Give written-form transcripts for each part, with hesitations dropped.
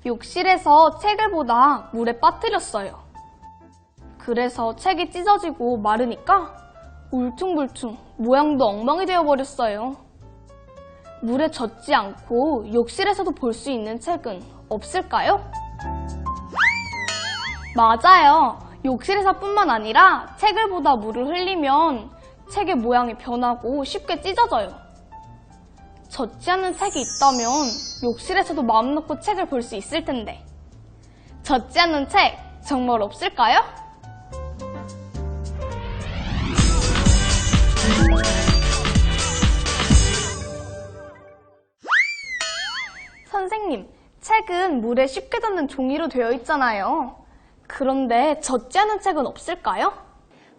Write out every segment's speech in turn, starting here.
욕실에서 책을 보다 물에 빠뜨렸어요. 그래서 책이 찢어지고 마르니까 울퉁불퉁 모양도 엉망이 되어버렸어요. 물에 젖지 않고 욕실에서도 볼 수 있는 책은 없을까요? 맞아요. 욕실에서뿐만 아니라 책을 보다 물을 흘리면 책의 모양이 변하고 쉽게 찢어져요. 젖지 않는 책이 있다면 욕실에서도 마음 놓고 책을 볼 수 있을 텐데 젖지 않는 책 정말 없을까요? 선생님, 책은 물에 쉽게 젖는 종이로 되어 있잖아요. 그런데 젖지 않은 책은 없을까요?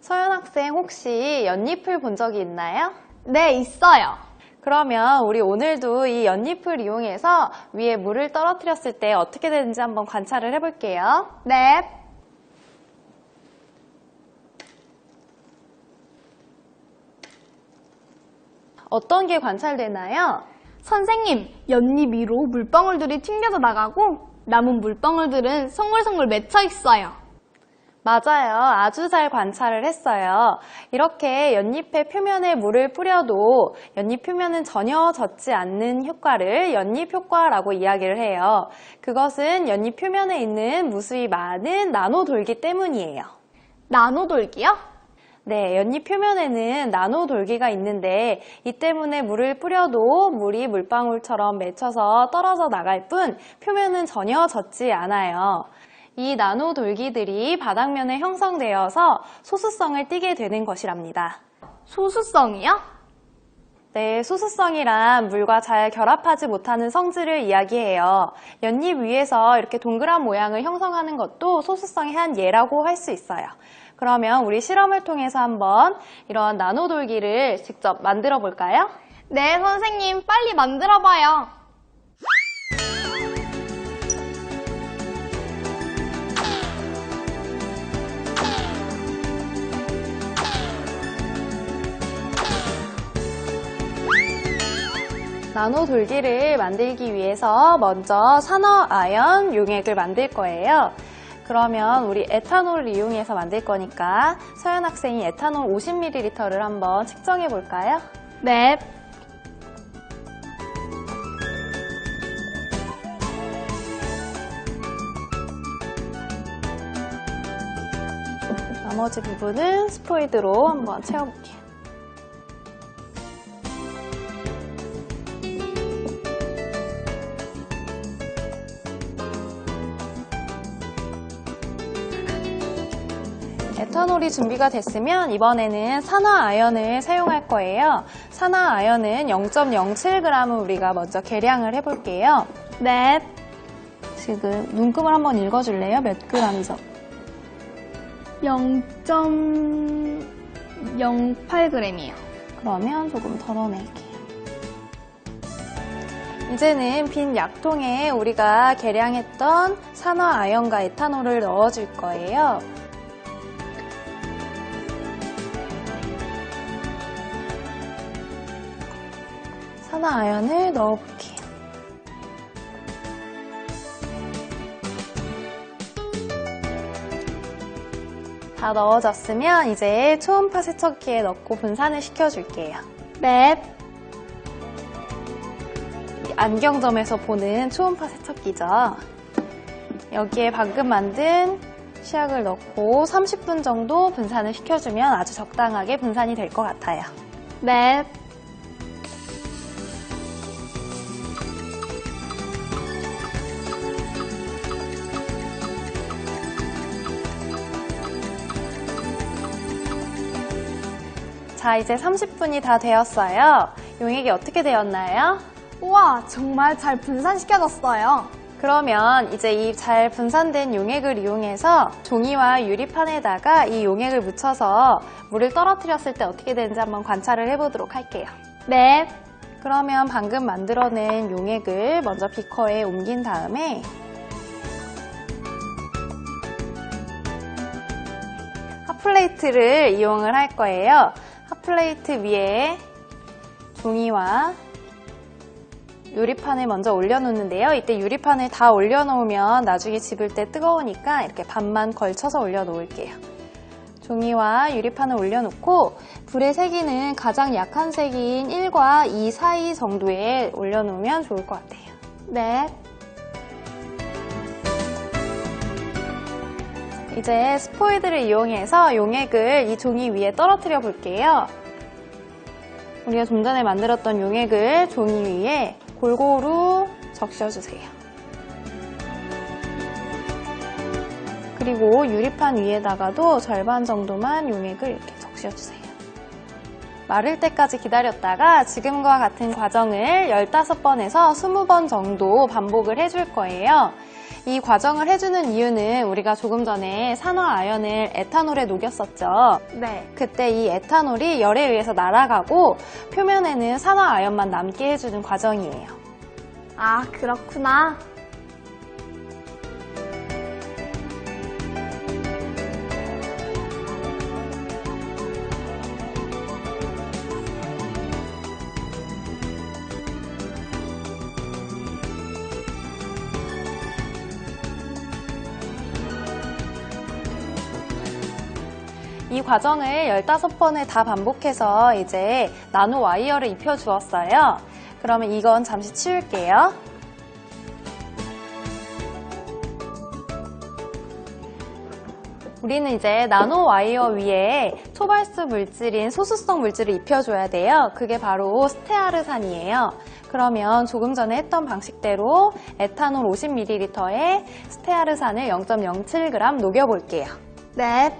서연 학생 혹시 연잎을 본 적이 있나요? 네, 있어요. 그러면 우리 오늘도 이 연잎을 이용해서 위에 물을 떨어뜨렸을 때 어떻게 되는지 한번 관찰을 해볼게요. 네. 어떤 게 관찰되나요? 선생님, 연잎 위로 물방울들이 튕겨져 나가고 남은 물방울들은 송글송글 맺혀 있어요. 맞아요. 아주 잘 관찰을 했어요. 이렇게 연잎의 표면에 물을 뿌려도 연잎 표면은 전혀 젖지 않는 효과를 연잎 효과라고 이야기를 해요. 그것은 연잎 표면에 있는 무수히 많은 나노돌기 때문이에요. 나노돌기요? 네, 연잎 표면에는 나노돌기가 있는데 이 때문에 물을 뿌려도 물이 물방울처럼 맺혀서 떨어져 나갈 뿐 표면은 전혀 젖지 않아요. 이 나노돌기들이 바닥면에 형성되어서 소수성을 띠게 되는 것이랍니다. 소수성이요? 네, 소수성이란 물과 잘 결합하지 못하는 성질을 이야기해요. 연잎 위에서 이렇게 동그란 모양을 형성하는 것도 소수성의 한 예라고 할 수 있어요. 그러면 우리 실험을 통해서 한번 이런 나노돌기를 직접 만들어 볼까요? 네, 선생님, 빨리 만들어봐요. 나노돌기를 만들기 위해서 먼저 산화아연 용액을 만들 거예요. 그러면 우리 에탄올을 이용해서 만들 거니까 서연 학생이 에탄올 50ml를 한번 측정해 볼까요? 네. 나머지 부분은 스포이드로 한번 채워볼게요. 에탄올이 준비가 됐으면 이번에는 산화아연을 사용할 거예요. 산화아연은 0.07g을 우리가 먼저 계량을 해볼게요. 네. 지금 눈금을 한번 읽어줄래요? 몇 g이죠? 0.08g이요. 그러면 조금 덜어낼게요. 이제는 빈 약통에 우리가 계량했던 산화아연과 에탄올을 넣어줄 거예요. 산화아연을 넣어볼게요. 다 넣어졌으면 이제 초음파 세척기에 넣고 분산을 시켜줄게요. 네. 안경점에서 보는 초음파 세척기죠. 여기에 방금 만든 시약을 넣고 30분 정도 분산을 시켜주면 아주 적당하게 분산이 될 것 같아요. 네. 자, 이제 30분이 다 되었어요. 용액이 어떻게 되었나요? 우와, 정말 잘 분산시켜졌어요. 그러면 이제 이 잘 분산된 용액을 이용해서 종이와 유리판에다가 이 용액을 묻혀서 물을 떨어뜨렸을 때 어떻게 되는지 한번 관찰을 해보도록 할게요. 네. 그러면 방금 만들어낸 용액을 먼저 비커에 옮긴 다음에 핫플레이트를 이용을 할 거예요. 핫플레이트 위에 종이와 유리판을 먼저 올려놓는데요. 이때 유리판을 다 올려놓으면 나중에 집을 때 뜨거우니까 이렇게 반만 걸쳐서 올려놓을게요. 종이와 유리판을 올려놓고 불의 세기는 가장 약한 색인 1과 2 사이 정도에 올려놓으면 좋을 것 같아요. 네. 이제 스포이드를 이용해서 용액을 이 종이 위에 떨어뜨려 볼게요. 우리가 좀 전에 만들었던 용액을 종이 위에 골고루 적셔주세요. 그리고 유리판 위에다가도 절반 정도만 용액을 이렇게 적셔주세요. 마를 때까지 기다렸다가 지금과 같은 과정을 15번에서 20번 정도 반복을 해줄 거예요. 이 과정을 해주는 이유는 우리가 조금 전에 산화아연을 에탄올에 녹였었죠. 네. 그때 이 에탄올이 열에 의해서 날아가고 표면에는 산화아연만 남게 해주는 과정이에요. 아, 그렇구나. 이 과정을 15번을 다 반복해서 이제 나노 와이어를 입혀주었어요. 그러면 이건 잠시 치울게요. 우리는 이제 나노 와이어 위에 초발수 물질인 소수성 물질을 입혀줘야 돼요. 그게 바로 스테아르산이에요. 그러면 조금 전에 했던 방식대로 에탄올 50ml에 스테아르산을 0.07g 녹여볼게요. 네.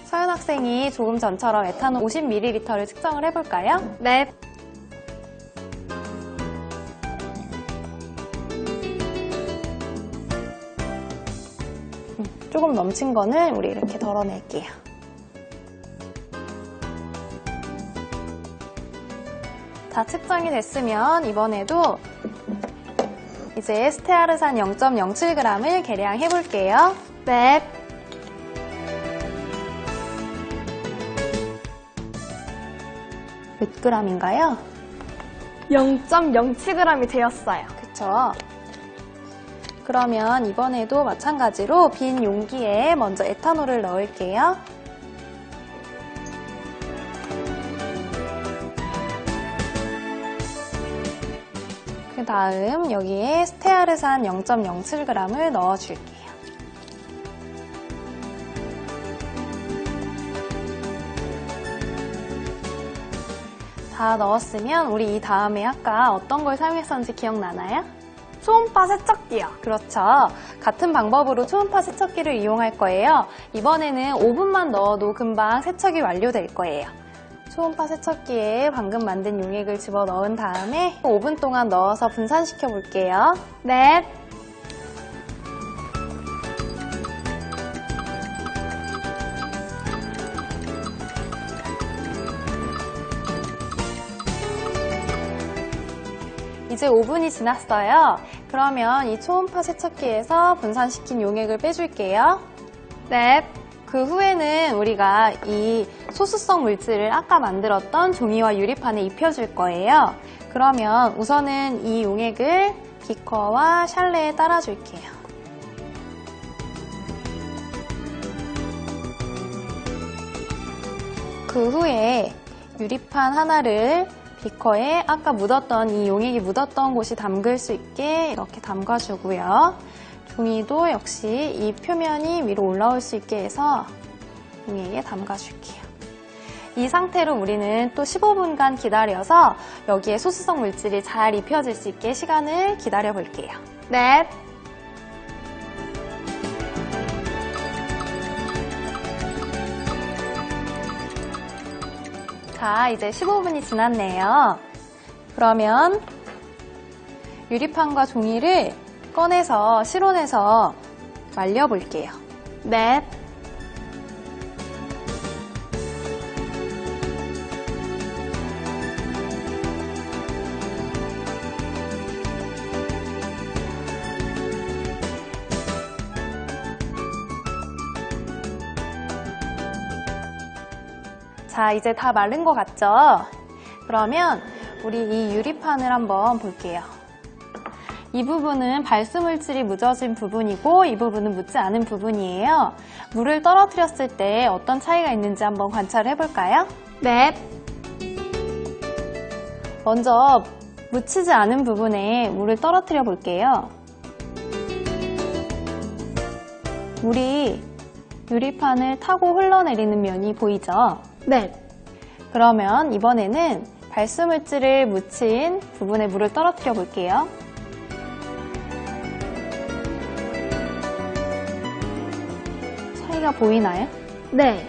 서연 학생이 조금 전처럼 에탄올 50ml를 측정을 해볼까요? 네. 조금 넘친 거는 우리 이렇게 덜어낼게요. 다 측정이 됐으면 이번에도 이제 스테아르산 0.07g을 계량해 볼게요. 네. 몇 g인가요? 0.07g이 되었어요. 그쵸? 그러면 이번에도 마찬가지로 빈 용기에 먼저 에탄올을 넣을게요. 그 다음 여기에 스테아르산 0.07g을 넣어줄게요. 다 넣었으면 우리 이 다음에 아까 어떤 걸 사용했었는지 기억나나요? 초음파 세척기요. 그렇죠. 같은 방법으로 초음파 세척기를 이용할 거예요. 이번에는 5분만 넣어도 금방 세척이 완료될 거예요. 초음파 세척기에 방금 만든 용액을 집어넣은 다음에 5분 동안 넣어서 분산시켜 볼게요. 네. 이제 5분이 지났어요. 그러면 이 초음파 세척기에서 분산시킨 용액을 빼줄게요. 네. 그 후에는 우리가 이 소수성 물질을 아까 만들었던 종이와 유리판에 입혀줄 거예요. 그러면 우선은 이 용액을 비커와 샬레에 따라줄게요. 그 후에 유리판 하나를 비커에 아까 묻었던 이 용액이 묻었던 곳이 담글 수 있게 이렇게 담가주고요. 종이도 역시 이 표면이 위로 올라올 수 있게 해서 용액에 담가줄게요. 이 상태로 우리는 또 15분간 기다려서 여기에 소수성 물질이 잘 입혀질 수 있게 시간을 기다려 볼게요. 네. 자, 이제 15분이 지났네요. 그러면 유리판과 종이를 꺼내서 실온에서 말려볼게요. 네. 자, 이제 다 마른 것 같죠? 그러면 우리 이 유리판을 한번 볼게요. 이 부분은 발수물질이 묻어진 부분이고 이 부분은 묻지 않은 부분이에요. 물을 떨어뜨렸을 때 어떤 차이가 있는지 한번 관찰을 해볼까요? 네. 먼저 묻히지 않은 부분에 물을 떨어뜨려 볼게요. 물이 유리판을 타고 흘러내리는 면이 보이죠? 네. 그러면 이번에는 발수물질을 묻힌 부분에 물을 떨어뜨려 볼게요. 차이가 보이나요? 네.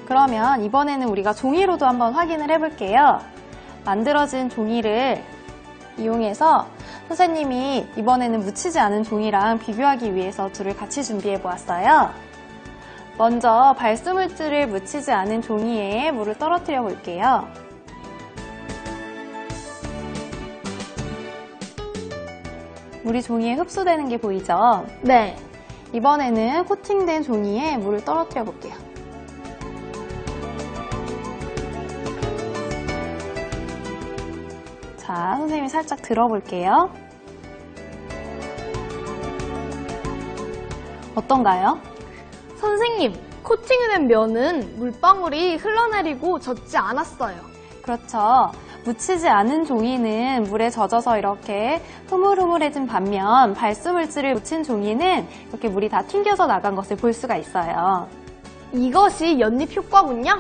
그러면 이번에는 우리가 종이로도 한번 확인을 해볼게요. 만들어진 종이를 이용해서 선생님이 이번에는 묻히지 않은 종이랑 비교하기 위해서 둘을 같이 준비해 보았어요. 먼저 발수물질을 묻히지 않은 종이에 물을 떨어뜨려 볼게요. 물이 종이에 흡수되는 게 보이죠? 네. 이번에는 코팅된 종이에 물을 떨어뜨려 볼게요. 자, 선생님이 살짝 들어볼게요. 어떤가요? 선생님, 코팅이 된 면은 물방울이 흘러내리고 젖지 않았어요. 그렇죠. 묻히지 않은 종이는 물에 젖어서 이렇게 흐물흐물해진 반면 발수물질을 묻힌 종이는 이렇게 물이 다 튕겨져 나간 것을 볼 수가 있어요. 이것이 연립 효과군요.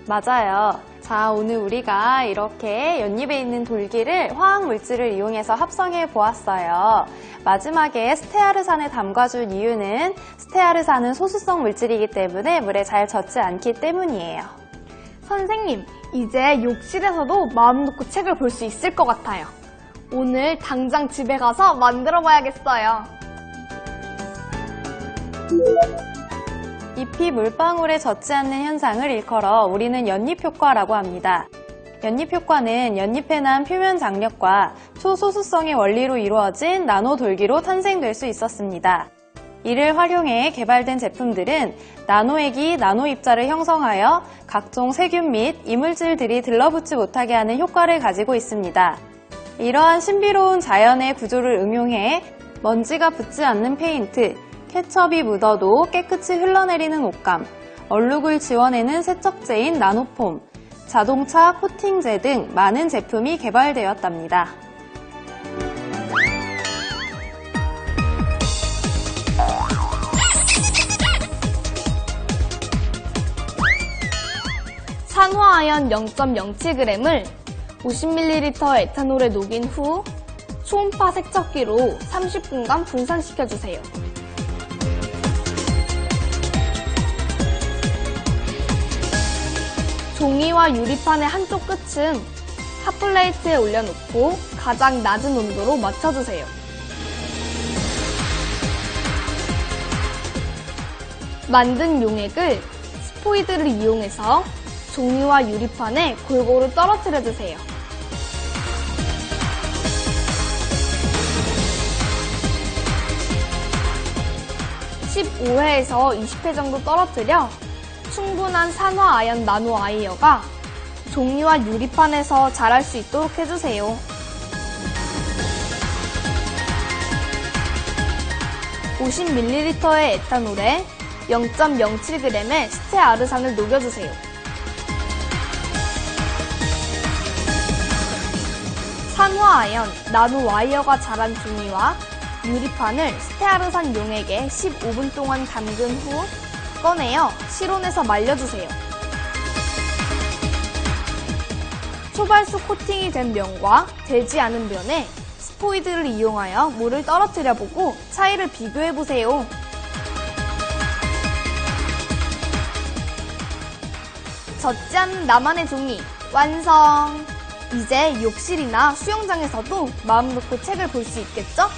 맞아요. 자, 오늘 우리가 이렇게 연잎에 있는 돌기를 화학물질을 이용해서 합성해 보았어요. 마지막에 스테아르산을 담가준 이유는 스테아르산은 소수성 물질이기 때문에 물에 잘 젖지 않기 때문이에요. 선생님, 이제 욕실에서도 마음 놓고 책을 볼 수 있을 것 같아요. 오늘 당장 집에 가서 만들어 봐야겠어요. 잎이 물방울에 젖지 않는 현상을 일컬어 우리는 연잎효과라고 합니다. 연잎효과는 연잎에 난 표면 장력과 초소수성의 원리로 이루어진 나노돌기로 탄생될 수 있었습니다. 이를 활용해 개발된 제품들은 나노액이 나노입자를 형성하여 각종 세균 및 이물질들이 들러붙지 못하게 하는 효과를 가지고 있습니다. 이러한 신비로운 자연의 구조를 응용해 먼지가 붙지 않는 페인트, 케첩이 묻어도 깨끗이 흘러내리는 옷감, 얼룩을 지워내는 세척제인 나노폼, 자동차 코팅제 등 많은 제품이 개발되었답니다. 산화아연 0.07g을 50ml 에탄올에 녹인 후 초음파 세척기로 30분간 분산시켜주세요. 종이와 유리판의 한쪽 끝은 핫플레이트에 올려놓고 가장 낮은 온도로 맞춰주세요. 만든 용액을 스포이드를 이용해서 종이와 유리판에 골고루 떨어뜨려주세요. (15회에서 20회) 정도 떨어뜨려 충분한 산화아연 나노아이어가 종이와 유리판에서 자랄 수 있도록 해주세요. (50ml의) 에탄올에 0.07g의 스테아르산을 녹여주세요. 산화아연 나노와이어가 자란 종이와 유리판을 스테아르산 용액에 15분 동안 담근 후 꺼내어 실온에서 말려주세요. 초발수 코팅이 된 면과 되지 않은 면에 스포이드를 이용하여 물을 떨어뜨려보고 차이를 비교해보세요. 젖지 않는 나만의 종이 완성! 이제 욕실이나 수영장에서도 마음 놓고 책을 볼 수 있겠죠?